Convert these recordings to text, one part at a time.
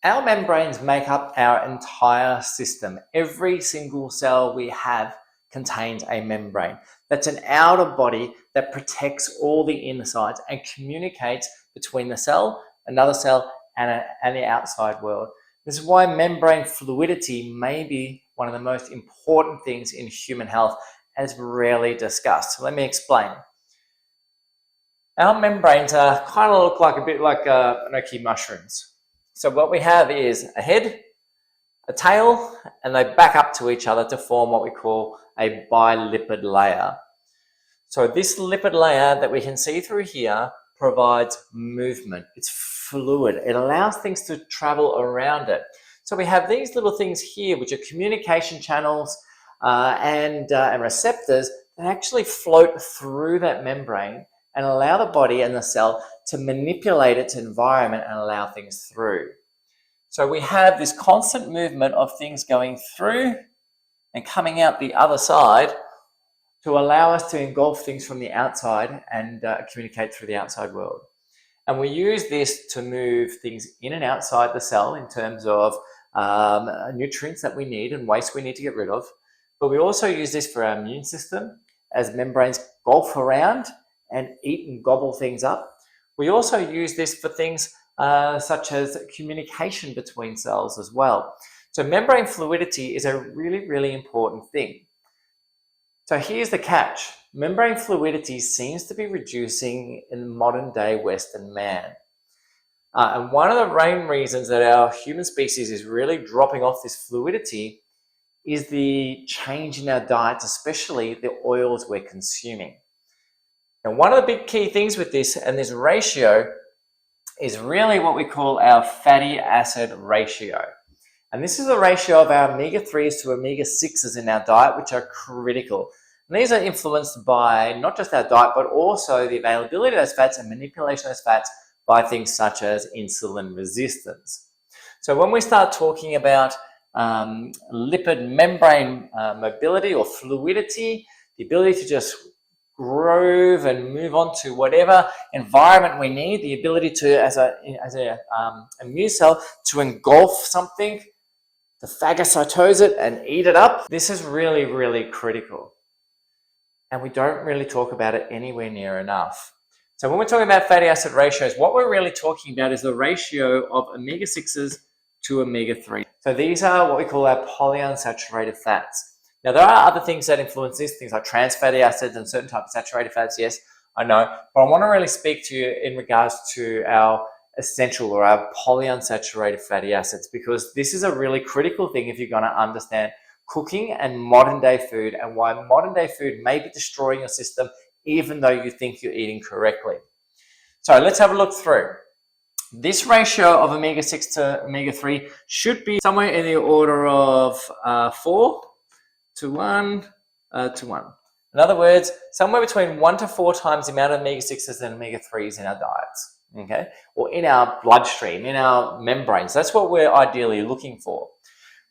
Our membranes make up our entire system. Every single cell we have contains a membrane. That's an outer body that protects all the insides and communicates between the cell, another cell, and the outside world. This is why membrane fluidity may be one of the most important things in human health, and it's rarely discussed. So let me explain. Our membranes are kind of look like a bit like gnocchi mushrooms. So what we have is a head, a tail, and they back up to each other to form what we call a bilipid layer. So this lipid layer that we can see through here provides movement. It's fluid. It allows things to travel around it. So we have these little things here, which are communication channels and receptors that actually float through that membrane and allow the body and the cell to manipulate its environment and allow things through. So we have this constant movement of things going through and coming out the other side to allow us to engulf things from the outside and communicate through the outside world. And we use this to move things in and outside the cell in terms of nutrients that we need and waste we need to get rid of. But we also use this for our immune system as membranes golf around and eat and gobble things up. We also use this for things such as communication between cells as well. So membrane fluidity is a really, really important thing. So here's the catch. Membrane fluidity seems to be reducing in modern day Western man. And one of the main reasons that our human species is really dropping off this fluidity is the change in our diets, especially the oils we're consuming. And one of the big key things with this and this ratio is really what we call our fatty acid ratio. And this is the ratio of our omega-3s to omega-6s in our diet, which are critical. And these are influenced by not just our diet, but also the availability of those fats and manipulation of those fats by things such as insulin resistance. So when we start talking about lipid membrane mobility or fluidity, the ability to just groove and move on to whatever environment we need, the ability to, as a immune cell, to engulf something, to phagocytose it and eat it up. This is really, really critical. And we don't really talk about it anywhere near enough. So when we're talking about fatty acid ratios, what we're really talking about is the ratio of omega-6s to omega-3. So these are what we call our polyunsaturated fats. Now, there are other things that influence this, things like trans fatty acids and certain types of saturated fats, yes, I know. But I want to really speak to you in regards to our essential or our polyunsaturated fatty acids, because this is a really critical thing if you're going to understand cooking and modern day food and why modern day food may be destroying your system even though you think you're eating correctly. So let's have a look through. This ratio of omega-6 to omega-3 should be somewhere in the order of 4 to 1 to 1. In other words, somewhere between 1 to 4 times the amount of omega-6s and omega-3s in our diets, okay? Or in our bloodstream, in our membranes. That's what we're ideally looking for.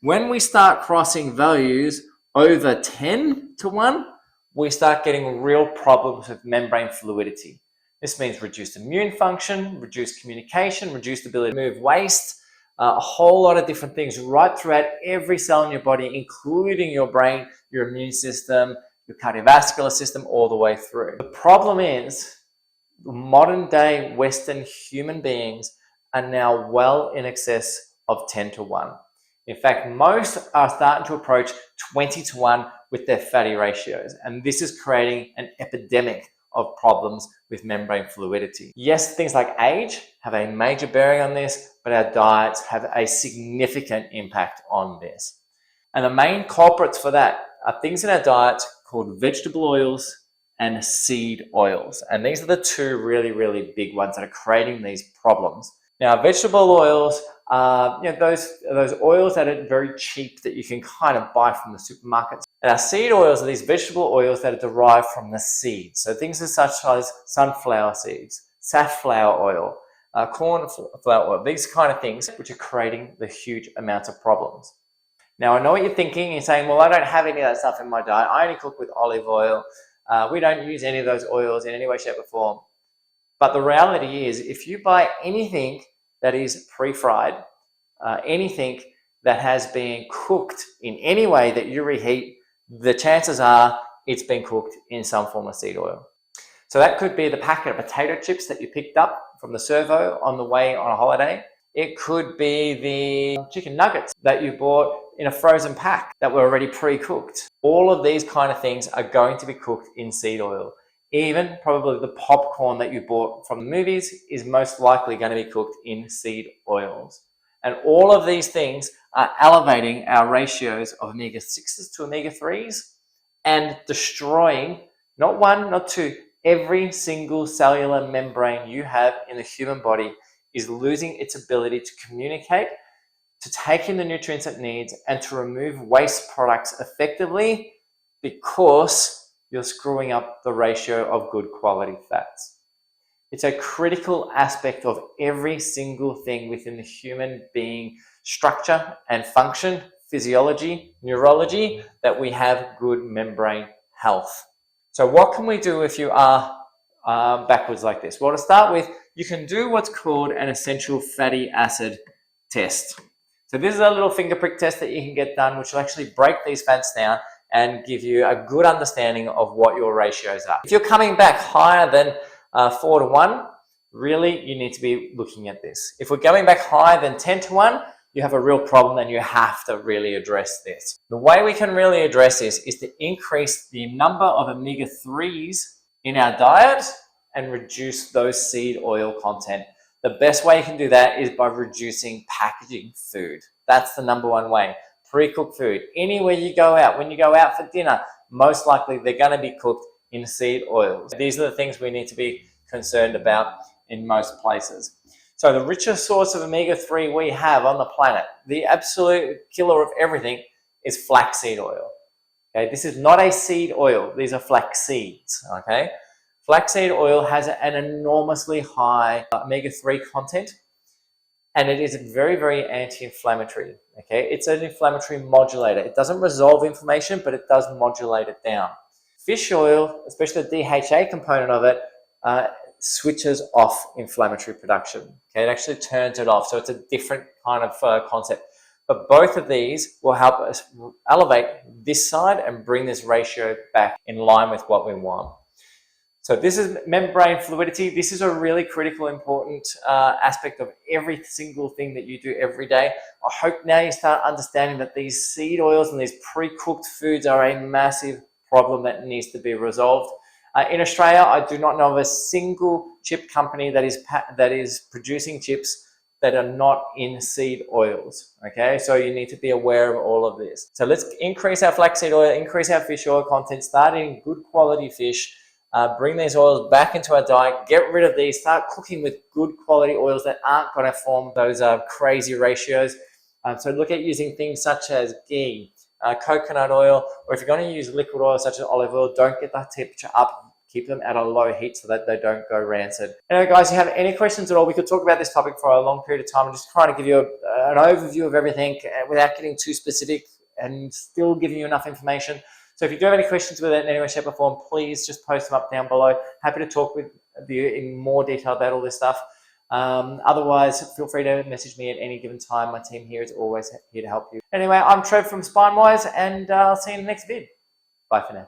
When we start crossing values over 10 to 1, we start getting real problems with membrane fluidity. This means reduced immune function, reduced communication, reduced ability to move waste, a whole lot of different things right throughout every cell in your body, including your brain, your immune system, your cardiovascular system, all the way through. The problem is modern day Western human beings are now well in excess of 10 to 1. In fact, most are starting to approach 20 to 1 with their fatty ratios. And this is creating an epidemic of problems with membrane fluidity. Yes, things like age have a major bearing on this, but our diets have a significant impact on this. And the main culprits for that are things in our diets called vegetable oils and seed oils. And these are the two really, really big ones that are creating these problems. Now, vegetable oils are those oils that are very cheap that you can kind of buy from the supermarkets. And our seed oils are these vegetable oils that are derived from the seeds. So things such as sunflower seeds, safflower oil, cornflower oil, these kind of things which are creating the huge amounts of problems. Now, I know what you're thinking. You're saying, well, I don't have any of that stuff in my diet. I only cook with olive oil. We don't use any of those oils in any way, shape, or form. But the reality is, if you buy anything that is pre-fried, anything that has been cooked in any way that you reheat, the chances are it's been cooked in some form of seed oil. So that could be the packet of potato chips that you picked up from the servo on the way on a holiday. It could be the chicken nuggets that you bought in a frozen pack that were already pre-cooked. All of these kind of things are going to be cooked in seed oil. Even probably the popcorn that you bought from the movies is most likely going to be cooked in seed oils. And all of these things are elevating our ratios of omega-6s to omega-3s and destroying, not one, not two, every single cellular membrane you have in the human body is losing its ability to communicate, to take in the nutrients it needs, and to remove waste products effectively because you're screwing up the ratio of good quality fats. It's a critical aspect of every single thing within the human being structure and function, physiology, neurology, that we have good membrane health. So what can we do if you are backwards like this? Well, to start with, you can do what's called an essential fatty acid test. So this is a little finger prick test that you can get done, which will actually break these fats down and give you a good understanding of what your ratios are. If you're coming back higher than 4 to 1, really you need to be looking at this. If we're going back higher than 10 to 1, you have a real problem and you have to really address this. The way we can really address this is to increase the number of omega-3s in our diet and reduce those seed oil content. The best way you can do that is by reducing packaging food. That's the number one way. Pre-cooked food. Anywhere you go out, when you go out for dinner, most likely they're going to be cooked in seed oils. These are the things we need to be concerned about in most places. So the richest source of omega-3 we have on the planet, the absolute killer of everything, is flaxseed oil. Okay, this is not a seed oil. These are flax seeds. Okay, flaxseed oil has an enormously high omega-3 content, and it is very, very anti-inflammatory. Okay, it's an inflammatory modulator. It doesn't resolve inflammation, but it does modulate it down. Fish oil, especially the DHA component of it, switches off inflammatory production. Okay, it actually turns it off. So it's a different kind of concept. But both of these will help us elevate this side and bring this ratio back in line with what we want. So this is membrane fluidity. This is a really critical, important aspect of every single thing that you do every day. I hope now you start understanding that these seed oils and these pre-cooked foods are a massive problem that needs to be resolved. In Australia, I do not know of a single chip company that is producing chips that are not in seed oils. Okay, so you need to be aware of all of this. So let's increase our flaxseed oil, increase our fish oil content, start eating good quality fish, bring these oils back into our diet, get rid of these, start cooking with good quality oils that aren't going to form those crazy ratios. So look at using things such as ghee, coconut oil, or if you're going to use liquid oil such as olive oil, don't get the temperature up. Keep them at a low heat so that they don't go rancid. Anyway, guys, if you have any questions at all, we could talk about this topic for a long period of time. I'm just trying to give you an overview of everything without getting too specific and still giving you enough information. So if you do have any questions with it in any way, shape or form, please just post them up down below. Happy to talk with you in more detail about all this stuff. Otherwise, feel free to message me at any given time. My team here is always here to help you. Anyway, I'm Trev from SpineWise, and I'll see you in the next vid. Bye for now.